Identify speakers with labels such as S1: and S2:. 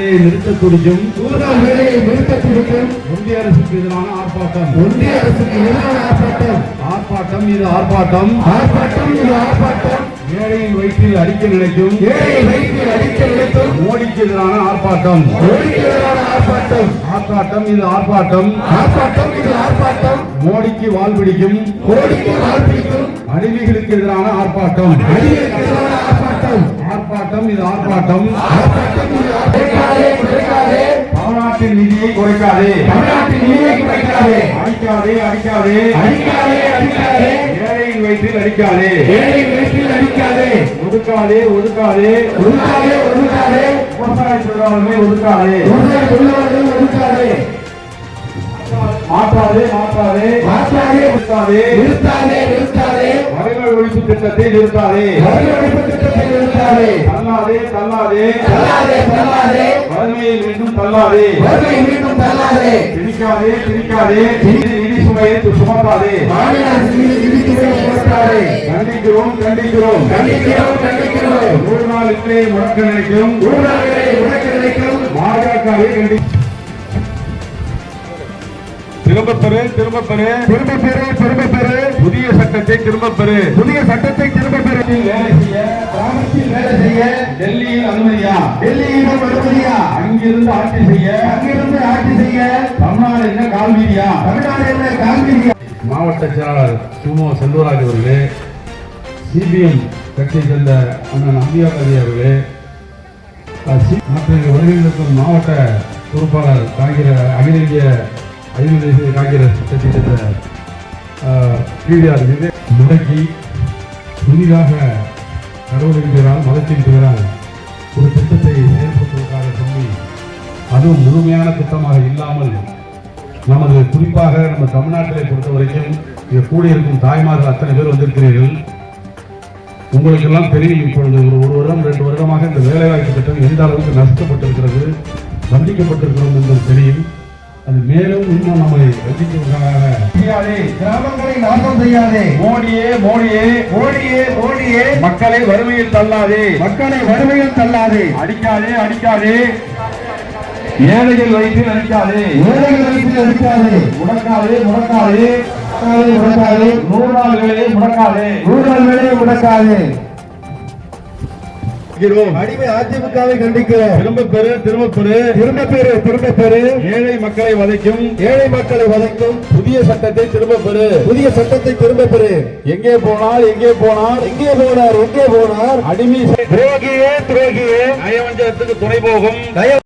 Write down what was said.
S1: வேலையை நிறுத்த துடிக்கும் ஒன்றிய அரசுக்கு எதிரான ஆர்ப்பாட்டம் இது ஆர்ப்பாட்டம் ஏழையின் வயிற்றில் அடிக்க நினைக்கும் மோடிக்கு எதிரான ஆர்ப்பாட்டம் இது ஆர்ப்பாட்டம் மோடிக்கு வால் பிடிக்கும் அடிமைகளுக்கு எதிரான ஆர்ப்பாட்டம் இது ஆர்ப்பாட்டம் தமிழ்நாட்டின் நிதியை குறைக்காதே அடிக்காதே ஏழையின் வயிற்றில் அடிக்காதே ஒதுக்காதே விவசாய தொழிலாளர்களை ஒதுக்காதே மாற்றாதே வறுமை ஒழிப்பு திட்டத்தை நிறுத்தாதே தள்ளாதே வறுமையை மீண்டும் தள்ளாதே திணிக்காதே நிதி சுமையை சுமத்தாதே கண்டிக்கிறோம் 100 நாள் இன்றே முடக்க நினைக்கும் பாஜகவை திரும்ப பெறு புதிய சட்டத்தை திரும்ப பெறு வேலை செய்ய டெல்லியில் அனுமதியா அங்கிருந்து ஆட்சி செய்ய தமிழ்நாடு என்ன கால்வீதியா மாவட்ட செயலாளர் சுமோ செல்வராஜ் அவர்களே, சிபிஎம் கட்சியை சேர்ந்த அண்ணன் அம்பியாபதி அவர்களே, மற்ற வருகின்ற மாவட்ட பொறுப்பாளர் அகில இந்திய காங்கிரஸ் கட்சியை சேர்ந்த டிஆர் முடக்கி புதிதாக கடவுளின் பெயரால் மதத்தின் பெயரால் ஒரு திட்டத்தை செயல்படுத்துவதற்காக சொல்லி அதுவும் முழுமையான திட்டமாக இல்லாமல் நமது குறிப்பாக நம்ம தமிழ்நாட்டை பொறுத்த வரைக்கும் இங்கே கூடியிருக்கும் தாய்மார்கள் அத்தனை பேர் வந்திருக்கிறீர்கள். உங்களுக்கெல்லாம் தெரியும், இப்பொழுது ஒரு வருடம் 2 வருடமாக இந்த வேலைவாய்ப்பு திட்டம் எந்த அளவுக்கு நஷ்டப்பட்டிருக்கிறது, பாதிக்கப்பட்டிருக்கிறோம் என்பது தெரியும். அது மேலும் இன்னும் நம்மை ரசிக்கிறதுக்காக கிராமங்களை நாசம் செய்யாதே, மோடியே மக்களை வறுமையில் தள்ளாதே, அடிக்காதே ஏழைகள் வயிற்றில் அடிக்காதே, முடக்காதே 100 நாள் வேலையை முடக்காதே. அடிமை அதிமுகவை கண்டிக்கிறோம். திரும்ப பெறு ஏழை மக்களை வதைக்கும் புதிய சட்டத்தை திரும்ப பெறு. எங்கே போனார் அடிமை துரோகியே நயவஞ்சகத்துக்கு துணை போகும்